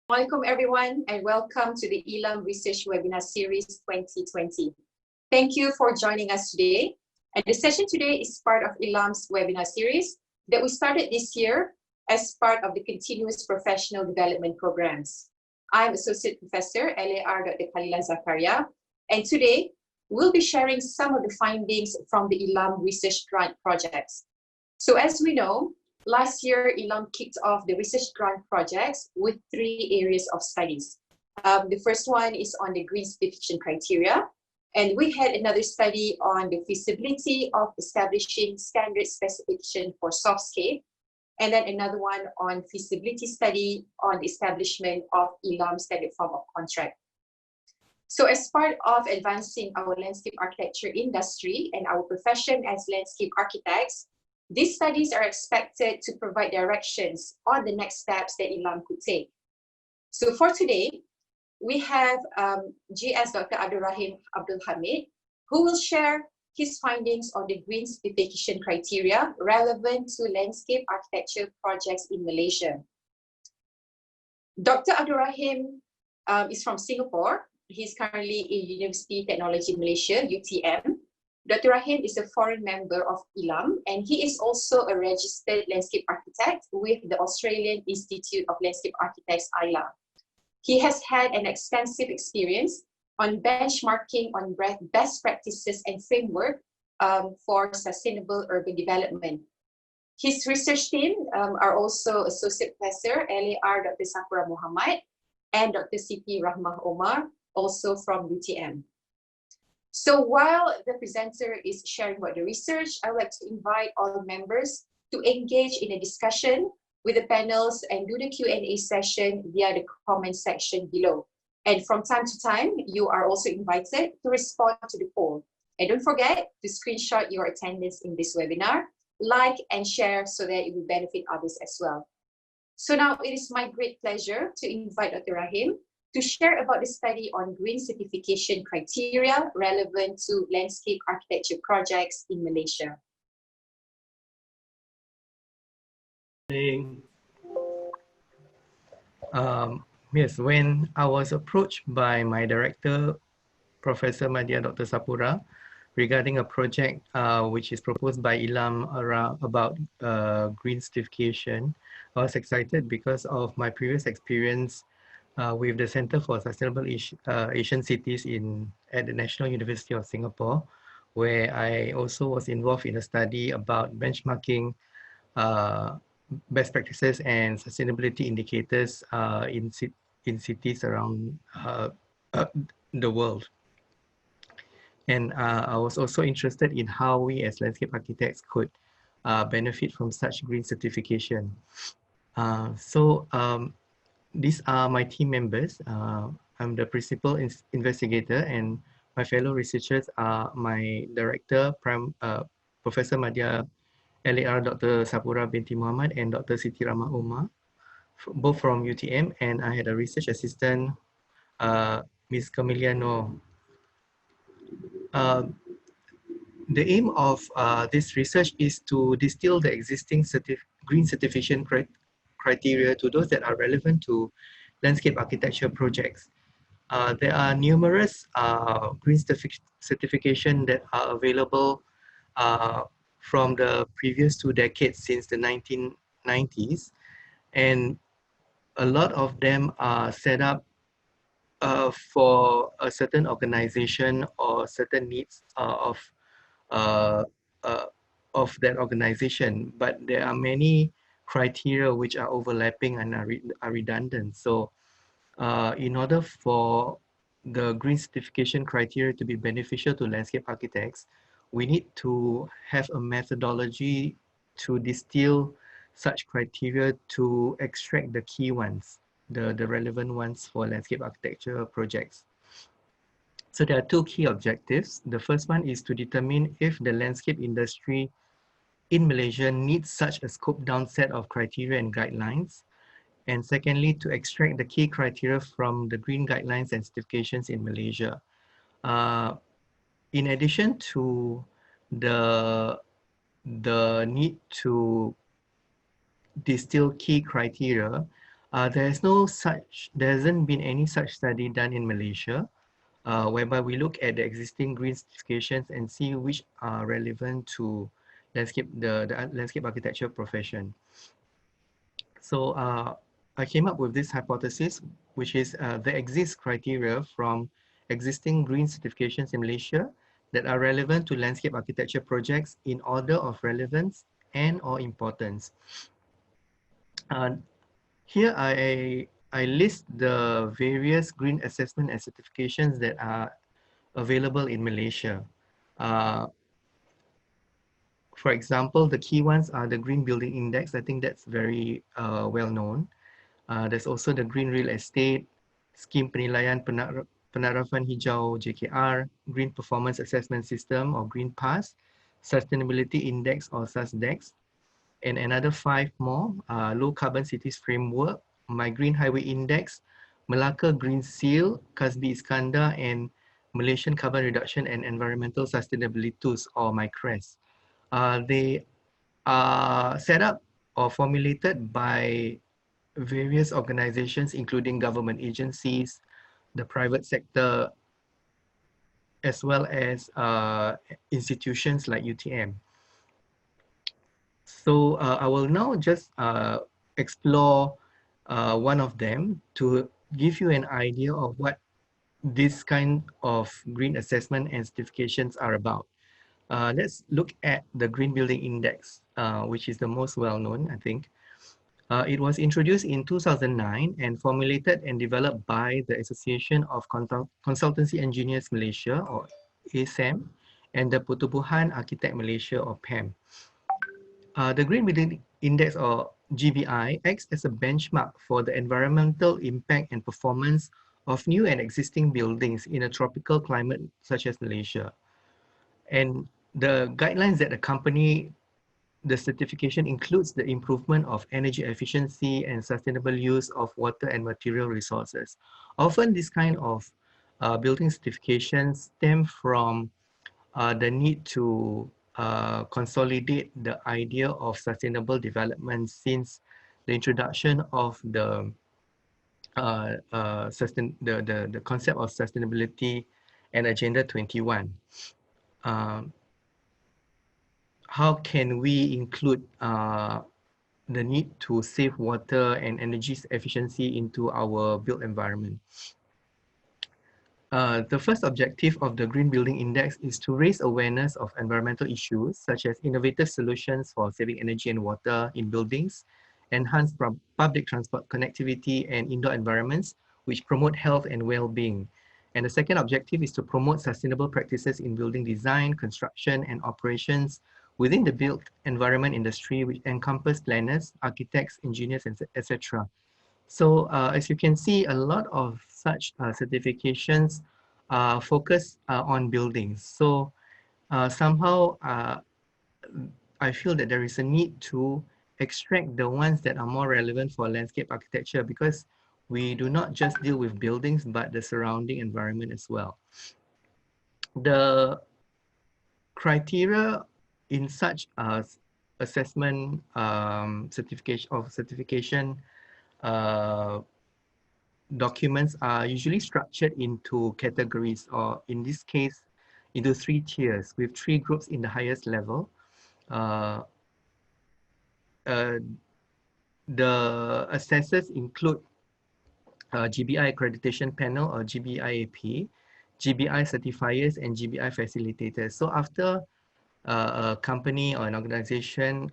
Welcome everyone and welcome to the ILAM Research Webinar Series 2020. Thank you for joining us today. And the session today is part of ILAM's webinar series that we started this year as part of the continuous professional development programs. I'm Associate Professor LAR Dr. Khalila Zakaria, and today we'll be sharing some of the findings from the ILAM research grant projects. So as we know, last year, ILAM kicked off the research grant projects with 3 areas of studies. The first one is on the green certification criteria, and we had another study on the feasibility of establishing standard specification for softscape, and then another one on feasibility study on the establishment of ILAM standard form of contract. So as part of advancing our landscape architecture industry and our profession as landscape architects, these studies are expected to provide directions on the next steps that ILAM could take. So for today, we have GS Dr. Rahim Abdul Hamid, who will share his findings on the green certification criteria relevant to landscape architecture projects in Malaysia. Dr. Rahim is from Singapore. He's currently in Universiti Teknologi Malaysia, UTM. Dr. Rahim is a foreign member of ILAM, and he is also a registered landscape architect with the Australian Institute of Landscape Architects, AILA. He has had an extensive experience on benchmarking on best practices and framework for sustainable urban development. His research team are also Associate Professor LAR Dr. Sakura Muhammad and Dr. CP Rahmah Omar, also from UTM. So while the presenter is sharing about the research, I would like to invite all members to engage in a discussion with the panels and do the Q&A session via the comment section below. And from time to time, you are also invited to respond to the poll. And don't forget to screenshot your attendance in this webinar, like and share so that it will benefit others as well. So now it is my great pleasure to invite Dr. Rahim to share about the study on green certification criteria relevant to landscape architecture projects in Malaysia. Yes, when I was approached by my director, Professor Madya Dr. Sapura, regarding a project which is proposed by ILAM about green certification, I was excited because of my previous experience with the Center for Sustainable Asian Cities at the National University of Singapore, where I also was involved in a study about benchmarking best practices and sustainability indicators in cities around the world. And I was also interested in how we as landscape architects could benefit from such green certification. These are my team members. I'm the principal investigator, and my fellow researchers are my director, Professor Madya LAR Dr. Sapura binti Muhammad and Dr. Siti Rahmah Omar, both from UTM, and I had a research assistant, Ms. Camelia Noor. The aim of this research is to distill the existing green certification criteria to those that are relevant to landscape architecture projects. There are numerous green certification that are available from the previous 2 decades since the 1990s, and a lot of them are set up for a certain organization or certain needs of that organization, but there are many criteria which are overlapping and are redundant. So in order for the green certification criteria to be beneficial to landscape architects, we need to have a methodology to distill such criteria to extract the key ones, the relevant ones for landscape architecture projects. So there are 2 key objectives. The first one is to determine if the landscape industry in Malaysia needs such a scoped down set of criteria and guidelines. And secondly, to extract the key criteria from the green guidelines and certifications in Malaysia. In addition to the need to distill key criteria, There hasn't been any such study done in Malaysia, whereby we look at the existing green certifications and see which are relevant to the landscape architecture profession. So I came up with this hypothesis, which is there exists criteria from existing green certifications in Malaysia that are relevant to landscape architecture projects in order of relevance and or importance. Here I list the various green assessment and certifications that are available in Malaysia. Uh, for example, the key ones are the Green Building Index. I think that's very well known. There's also the Green Real Estate, Scheme Penilaian Penarafan Hijau JKR, Green Performance Assessment System or Green Pass, Sustainability Index or SASDEX, and another 5 more, Low Carbon Cities Framework, My Green Highway Index, Malacca Green Seal, Kasbi Iskandar, and Malaysian Carbon Reduction and Environmental Sustainability Tools or MyCRES. They are set up or formulated by various organizations, including government agencies, the private sector, as well as institutions like UTM. So I will now just explore one of them to give you an idea of what this kind of green assessment and certifications are about. Let's look at the Green Building Index, which is the most well-known, I think. It was introduced in 2009 and formulated and developed by the Association of Consultancy Engineers Malaysia, or ASEM, and the Pertubuhan Architect Malaysia, or PAM. The Green Building Index, or GBI, acts as a benchmark for the environmental impact and performance of new and existing buildings in a tropical climate such as Malaysia. And the guidelines that accompany the certification includes the improvement of energy efficiency and sustainable use of water and material resources. Often this kind of building certifications stem from the need to consolidate the idea of sustainable development since the introduction of the concept of sustainability and Agenda 21. How can we include the need to save water and energy efficiency into our built environment? The first objective of the Green Building Index is to raise awareness of environmental issues such as innovative solutions for saving energy and water in buildings, enhance public transport connectivity and indoor environments which promote health and well-being. And the second objective is to promote sustainable practices in building design, construction, and operations within the built environment industry, which encompass planners, architects, engineers, etc. So as you can see, a lot of such certifications focus on buildings. So somehow I feel that there is a need to extract the ones that are more relevant for landscape architecture, because we do not just deal with buildings, but the surrounding environment as well. The criteria in such assessment certification documents are usually structured into categories, or in this case, into 3 tiers with 3 groups in the highest level. The assessors include GBI Accreditation Panel, or GBIAP, GBI certifiers, and GBI facilitators. So after a company or an organization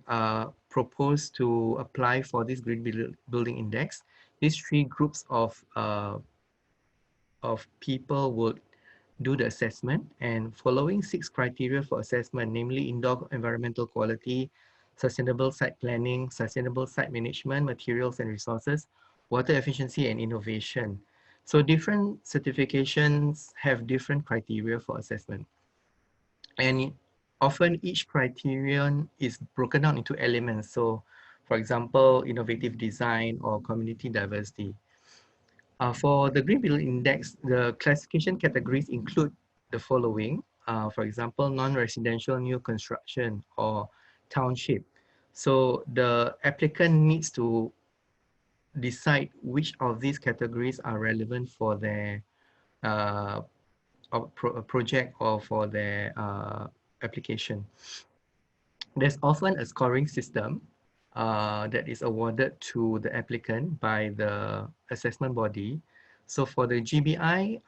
propose to apply for this Green Building Index, these 3 groups of people would do the assessment, and following 6 criteria for assessment, namely indoor environmental quality, sustainable site planning, sustainable site management, materials and resources, water efficiency, and innovation. So different certifications have different criteria for assessment. And often each criterion is broken down into elements. So for example, innovative design or community diversity. For the Green Building Index, the classification categories include the following. For example, non-residential new construction or township. So the applicant needs to decide which of these categories are relevant for their project or for their application. There's often a scoring system that is awarded to the applicant by the assessment body. So for the GBI,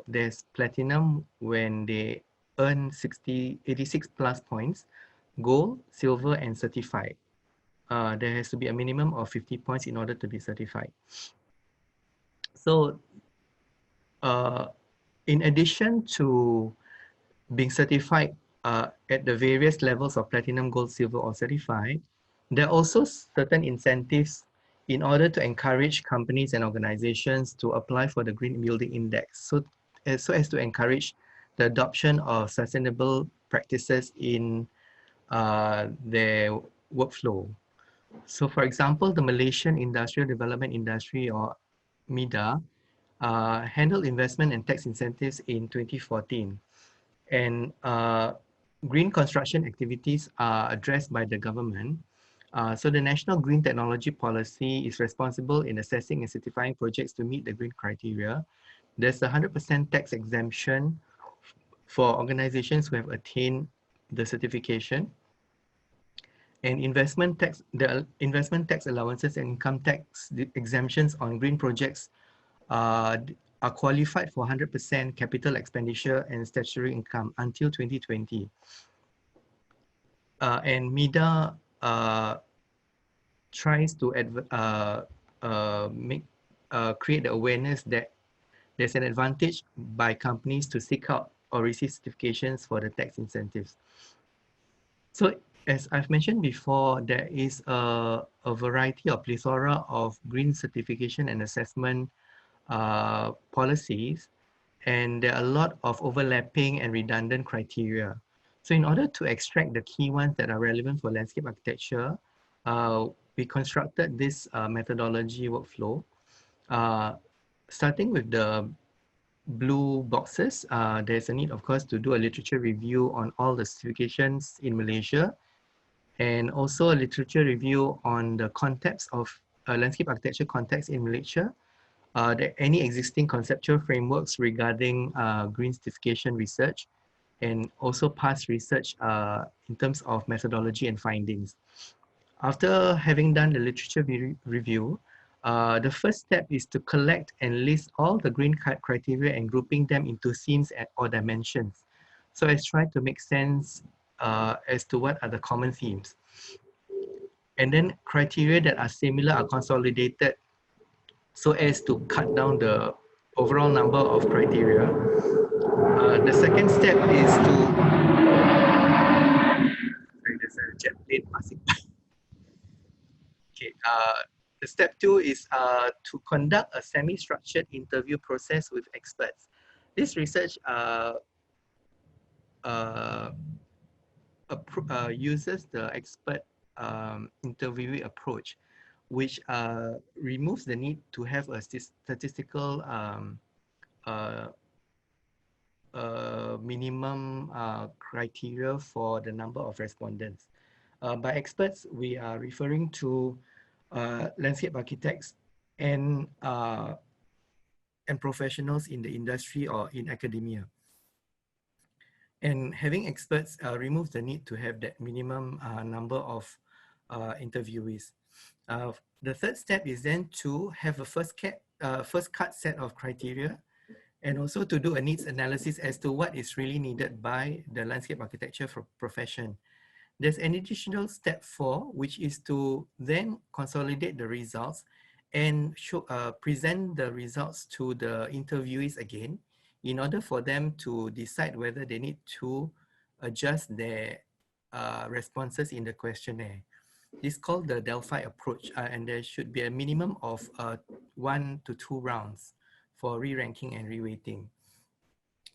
there's platinum when they earn 86 plus points, gold, silver, and certified. There has to be a minimum of 50 points in order to be certified. So in addition to being certified at the various levels of platinum, gold, silver, or certified, there are also certain incentives in order to encourage companies and organizations to apply for the Green Building Index, so as to encourage the adoption of sustainable practices in their workflow. So for example, the Malaysian Industrial Development Industry, or MIDA, handled investment and tax incentives in 2014. And green construction activities are addressed by the government. So the National Green Technology Policy is responsible in assessing and certifying projects to meet the green criteria. There's a 100% tax exemption for organizations who have attained the certification. And the investment tax allowances and income tax exemptions on green projects are qualified for 100% capital expenditure and statutory income until 2020. And MIDA tries to create the awareness that there's an advantage by companies to seek out or receive certifications for the tax incentives. So as I've mentioned before, there is a variety of plethora of green certification and assessment policies, and there are a lot of overlapping and redundant criteria. So in order to extract the key ones that are relevant for landscape architecture, we constructed this methodology workflow, starting with the blue boxes. There's a need, of course, to do a literature review on all the certifications in Malaysia, and also a literature review on the context of landscape architecture context in Malaysia, any existing conceptual frameworks regarding green certification research, and also past research in terms of methodology and findings. After having done the literature review, the first step is to collect and list all the green criteria and grouping them into themes or dimensions. So I try to make sense as to what are the common themes. And then criteria that are similar are consolidated so as to cut down the overall number of criteria. The second step is to, there's a jet plane passing. Okay, the step 2 is to conduct a semi-structured interview process with experts. This research uses the expert interviewing approach, which removes the need to have a statistical minimum criteria for the number of respondents. By experts, we are referring to landscape architects and professionals in the industry or in academia. And having experts removes the need to have that minimum number of interviewees. The third step is then to have a first cut set of criteria, and also to do a needs analysis as to what is really needed by the landscape architecture profession. There's an additional step 4, which is to then consolidate the results and present the results to the interviewees again, in order for them to decide whether they need to adjust their responses in the questionnaire. This is called the Delphi approach, and there should be a minimum of 1 to 2 rounds for re-ranking and re-weighting.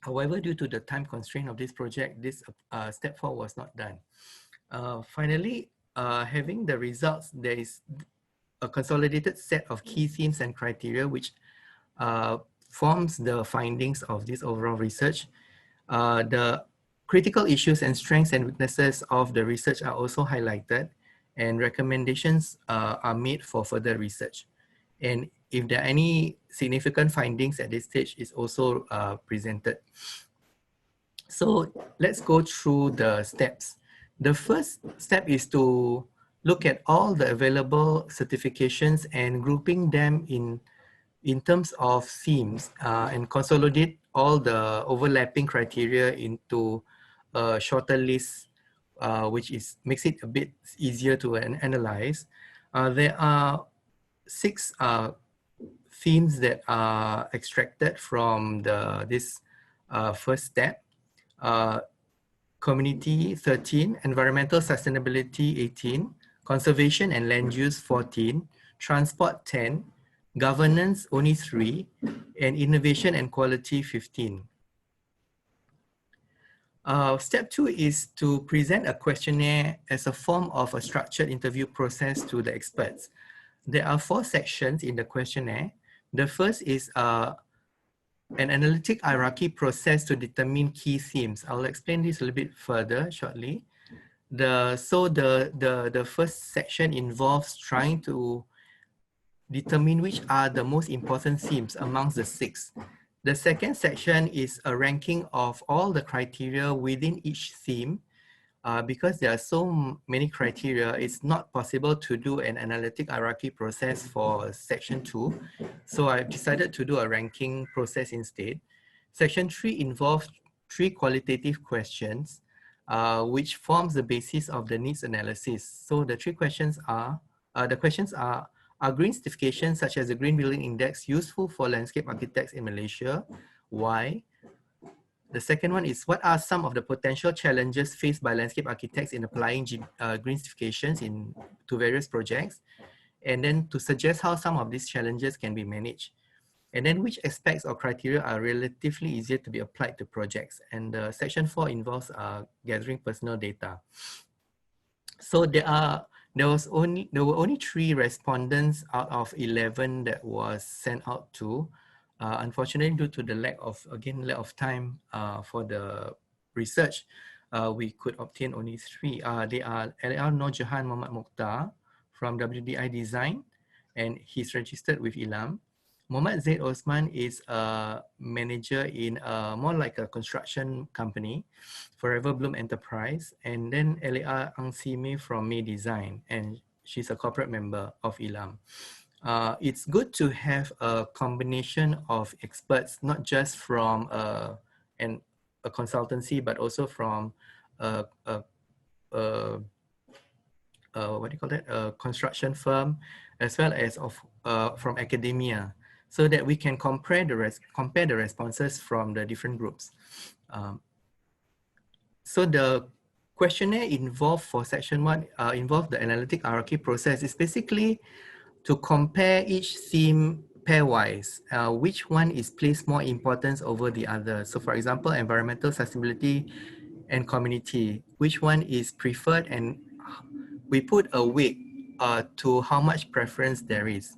However, due to the time constraint of this project, this step 4 was not done. Finally, having the results, there is a consolidated set of key themes and criteria which forms the findings of this overall research. The critical issues and strengths and weaknesses of the research are also highlighted, and recommendations are made for further research. And if there are any significant findings at this stage, is also presented. So let's go through the steps. The first step is to look at all the available certifications and grouping them in terms of themes and consolidate all the overlapping criteria into a shorter list, which makes it a bit easier to analyze. There are 6 themes that are extracted from this first step. Community 13, environmental sustainability 18, conservation and land use 14, transport 10, governance only 3, and innovation and quality 15. Step 2 is to present a questionnaire as a form of a structured interview process to the experts. There are 4 sections in the questionnaire. The first is an analytic hierarchy process to determine key themes. I'll explain this a little bit further shortly. The first section involves trying to determine which are the most important themes amongst the 6. The second section is a ranking of all the criteria within each theme. Because there are so many criteria, it's not possible to do an analytic hierarchy process for section 2. So I've decided to do a ranking process instead. Section 3 involves 3 qualitative questions, which forms the basis of the needs analysis. So the 3 questions are, are green certifications such as the Green Building Index useful for landscape architects in Malaysia? Why? The second one is, what are some of the potential challenges faced by landscape architects in applying green certifications to various projects? And then to suggest how some of these challenges can be managed. And then which aspects or criteria are relatively easier to be applied to projects. And section 4 involves gathering personal data. So there were only 3 respondents out of 11 that was sent out to. Unfortunately, due to the lack of time for the research, we could obtain only 3. They are L.L. Nur Jahan Muhammad Mokhtar from WDI Design, and he's registered with ILAM. Muhammad Zaid Osman is a manager in more like a construction company, Forever Bloom Enterprise, and then L.A. Ang Simi from May Design, and she's a corporate member of ILAM. It's good to have a combination of experts, not just from a consultancy, but also from what do you call that? A construction firm, as well as from academia, so that we can compare the responses from the different groups. So the questionnaire involved for section 1 involved the analytic hierarchy process. It's basically to compare each theme pairwise, which one is placed more importance over the other. So for example, environmental sustainability and community, which one is preferred, and we put a weight to how much preference there is.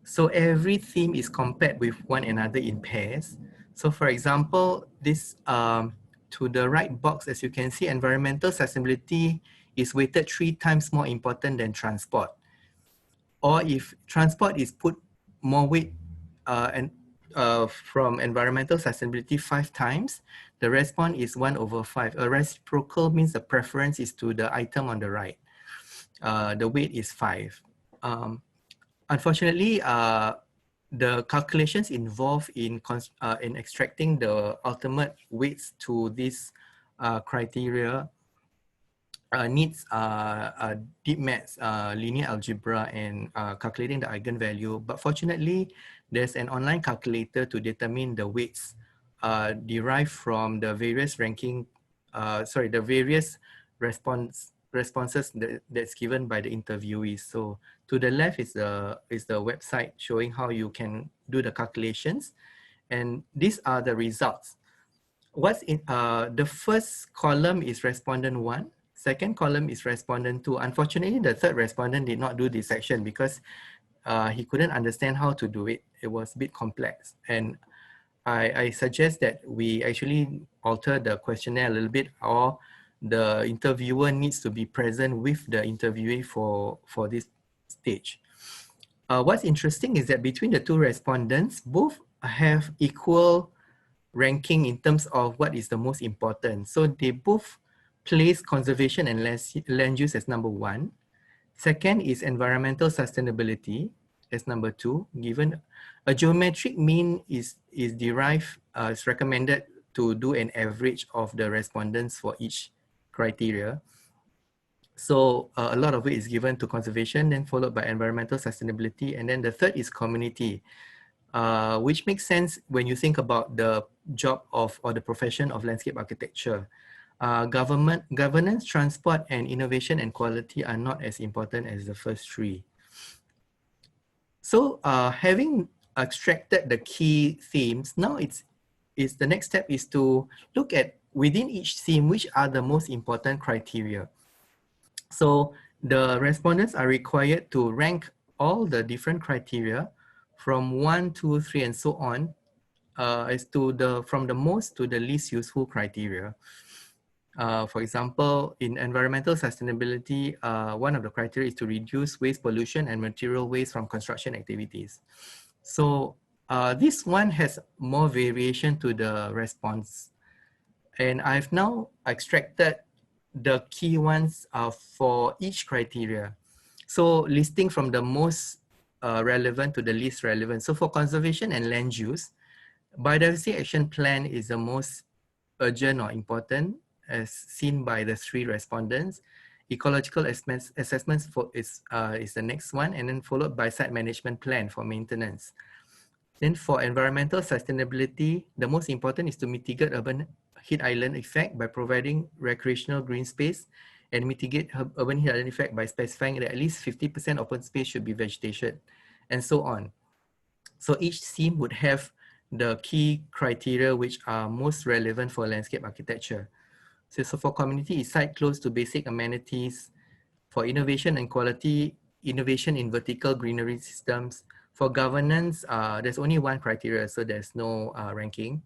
So every theme is compared with one another in pairs. So for example, this to the right box, as you can see, environmental sustainability is weighted 3 times more important than transport. Or if transport is put more weight from environmental sustainability 5 times, the response is 1/5. A reciprocal means the preference is to the item on the right. The weight is 5. Unfortunately, the calculations involved in extracting the ultimate weights to this criteria needs deep maths, linear algebra, and calculating the eigenvalue. But fortunately, there's an online calculator to determine the weights derived from the various the various responses that's given by the interviewees. So to the left is the website showing how you can do the calculations, and these are the results. What's in the first column is respondent 1. Second column is respondent 2. Unfortunately, the third respondent did not do this section because he couldn't understand how to do it. It was a bit complex. And I suggest that we actually alter the questionnaire a little bit, or the interviewer needs to be present with the interviewee for this stage. What's interesting is that between the two respondents, both have equal ranking in terms of what is the most important. So they both place conservation and land use as number 1. Second is environmental sustainability as number 2. Given a geometric mean is derived, is recommended to do an average of the respondents for each criteria. So a lot of it is given to conservation, then followed by environmental sustainability, and then the third is community, which makes sense when you think about the job of or the profession of landscape architecture. Governance, transport, and innovation and quality are not as important as the first 3. So having extracted the key themes, now the next step is to look at within each theme, which are the most important criteria. So the respondents are required to rank all the different criteria from 1, 2, 3, and so on, as to from the most to the least useful criteria. For example, in environmental sustainability, one of the criteria is to reduce waste pollution and material waste from construction activities. So this one has more variation to the response. And I've now extracted the key ones for each criteria. So listing from the most relevant to the least relevant. So for conservation and land use, biodiversity action plan is the most urgent or important as seen by the 3 respondents. Ecological assessments is the next one, and then followed by site management plan for maintenance. Then for environmental sustainability, the most important is to mitigate urban heat island effect by providing recreational green space, and mitigate urban heat island effect by specifying that at least 50% open space should be vegetation, and so on. So each theme would have the key criteria which are most relevant for landscape architecture. So for community, it's site close to basic amenities. For innovation and quality, innovation in vertical greenery systems. For governance, there's only one criteria, so there's no ranking.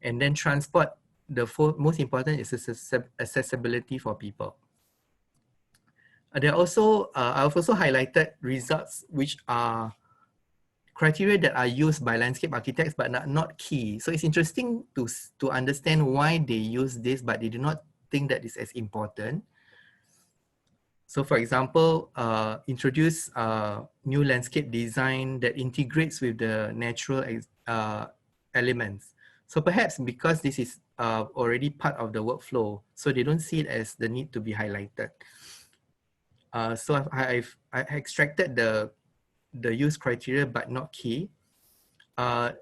And then transport, the most important is accessibility for people. There are also, I've also highlighted results which are criteria that are used by landscape architects but not key. So it's interesting to understand why they use this, but they do not think that is as important. So for example, introduce new landscape design that integrates with the natural elements. So perhaps because this is already part of the workflow, so they don't see it as the need to be highlighted. So I extracted the use criteria but not key. And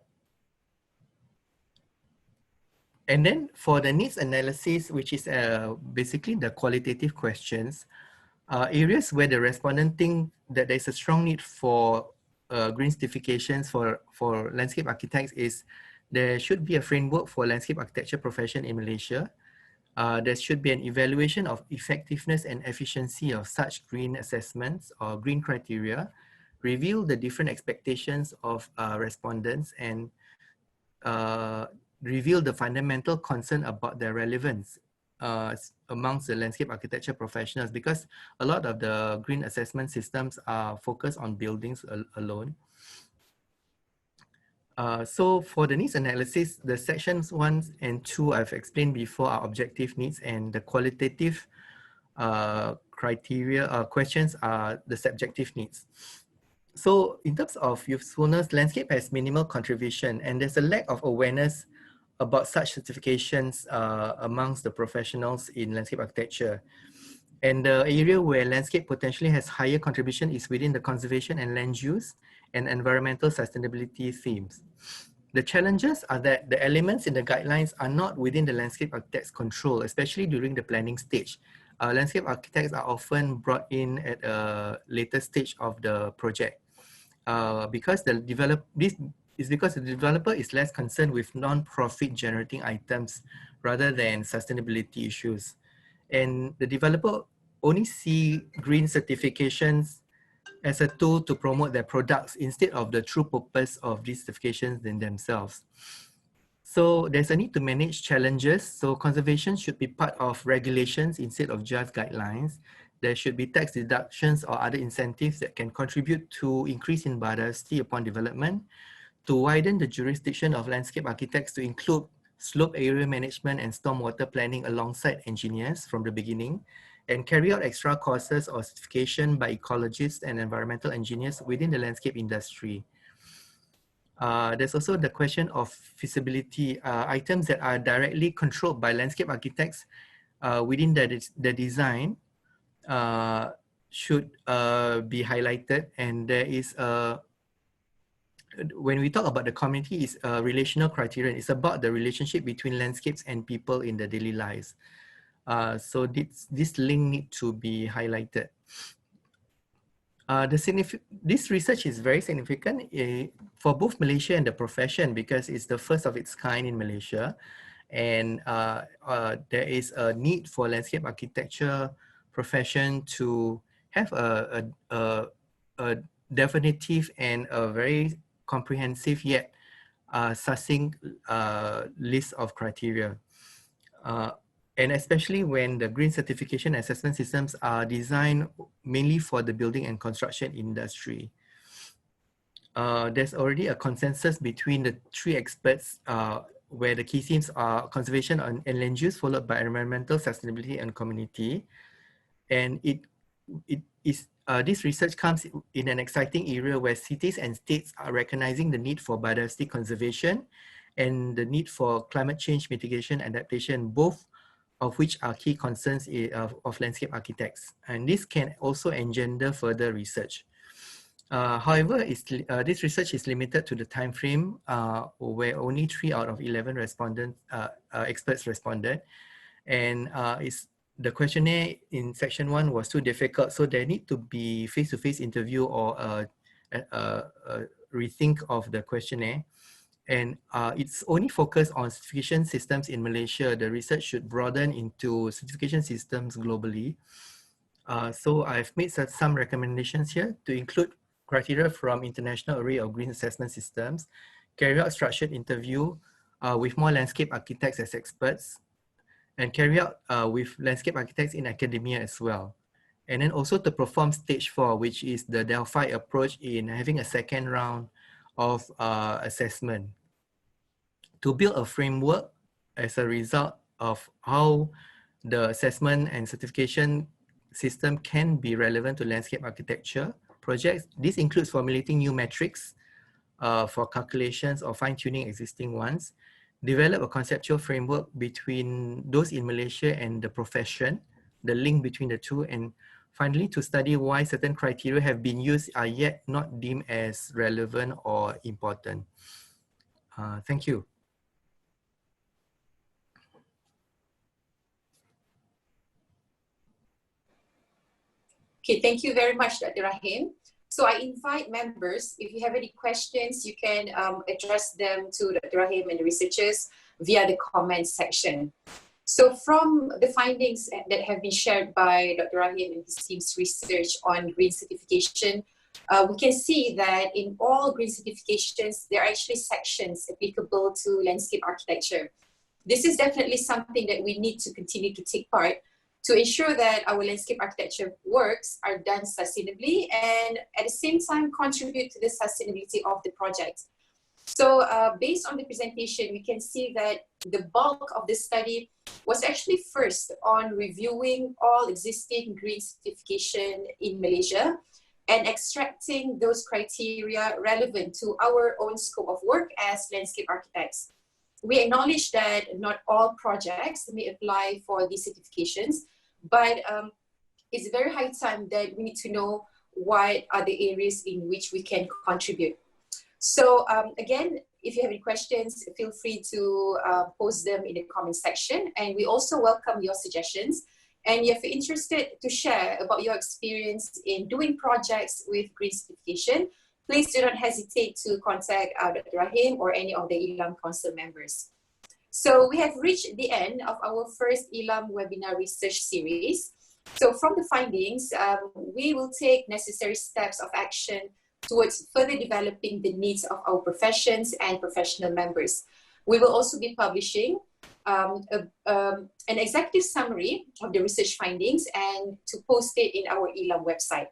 then for the needs analysis, which is basically the qualitative questions, areas where the respondent think that there's a strong need for green certifications for landscape architects is there should be a framework for landscape architecture profession in Malaysia. There should be an evaluation of effectiveness and efficiency of such green assessments or green criteria, reveal the different expectations of respondents, and reveal the fundamental concern about their relevance amongst the landscape architecture professionals, because a lot of the green assessment systems are focused on buildings alone. So for the needs analysis, the sections 1 and 2 I've explained before are objective needs, and the qualitative criteria questions are the subjective needs. So in terms of usefulness, landscape has minimal contribution, and there's a lack of awareness about such certifications amongst the professionals in landscape architecture. And the area where landscape potentially has higher contribution is within the conservation and land use and environmental sustainability themes. The challenges are that the elements in the guidelines are not within the landscape architect's control, especially during the planning stage. Landscape architects are often brought in at a later stage of the project because the developer is less concerned with non-profit generating items rather than sustainability issues. And the developer only see green certifications as a tool to promote their products instead of the true purpose of these certifications in themselves. So there's a need to manage challenges. So conservation should be part of regulations instead of just guidelines. there should be tax deductions or other incentives that can contribute to increase in biodiversity upon development, to widen the jurisdiction of landscape architects to include slope area management and stormwater planning alongside engineers from the beginning, and carry out extra courses or certification by ecologists and environmental engineers within the landscape industry. There's also the question of feasibility. Items that are directly controlled by landscape architects within the design should be highlighted, and there is when we talk about the community, is a relational criterion. It's about the relationship between landscapes and people in the daily lives. So this link need to be highlighted. This research is very significant for both Malaysia and the profession because it's the first of its kind in Malaysia. And there is a need for landscape architecture profession to have a definitive and a very comprehensive yet succinct list of criteria. And especially when the green certification assessment systems are designed mainly for the building and construction industry. There's already a consensus between the three experts where the key themes are conservation and land use, followed by environmental sustainability and community. And this research comes in an exciting era where cities and states are recognizing the need for biodiversity conservation and the need for climate change mitigation adaptation, both of which are key concerns of landscape architects. And this can also engender further research. However, this research is limited to the time frame where only 3 out of 11 experts responded. And the questionnaire in section 1 was too difficult, so there need to be face-to-face interview or a rethink of the questionnaire. And it's only focused on certification systems in Malaysia. The research should broaden into certification systems globally. So I've made some recommendations here to include criteria from international array of green assessment systems, carry out structured interview with more landscape architects as experts, and carry out with landscape architects in academia as well. And then also to perform stage 4, which is the Delphi approach in having a second round of assessment to build a framework as a result of how the assessment and certification system can be relevant to landscape architecture projects. This includes formulating new metrics for calculations or fine-tuning existing ones, develop a conceptual framework between those in Malaysia and the profession, the link between the two, and finally to study why certain criteria have been used are yet not deemed as relevant or important. Thank you. Okay, thank you very much, Dr. Rahim. So I invite members, if you have any questions, you can address them to Dr. Rahim and the researchers via the comments section. So from the findings that have been shared by Dr. Rahim and his team's research on green certification, we can see that in all green certifications, there are actually sections applicable to landscape architecture. This is definitely something that we need to continue to take part to ensure that our landscape architecture works are done sustainably and at the same time contribute to the sustainability of the project. So based on the presentation, we can see that the bulk of the study was actually first on reviewing all existing green certification in Malaysia and extracting those criteria relevant to our own scope of work as landscape architects. We acknowledge that not all projects may apply for these certifications, but it's very high time that we need to know what are the areas in which we can contribute. So again, if you have any questions, feel free to post them in the comment section. And we also welcome your suggestions. And if you're interested to share about your experience in doing projects with green certification, please do not hesitate to contact Dr. Rahim or any of the ILAM Council members. So we have reached the end of our first ILAM webinar research series. So from the findings, we will take necessary steps of action towards further developing the needs of our professions and professional members. We will also be publishing an executive summary of the research findings and to post it in our ILAM website.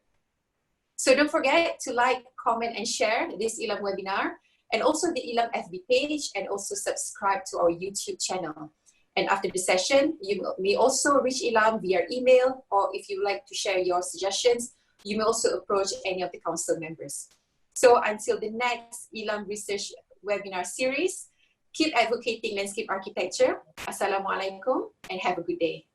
So don't forget to like, comment, and share this ILAM webinar, and also the ILAM FB page, and also subscribe to our YouTube channel. And after the session, you may also reach ILAM via email, or if you like to share your suggestions, you may also approach any of the council members. So until the next ILAM research webinar series, keep advocating landscape architecture. Assalamualaikum and have a good day.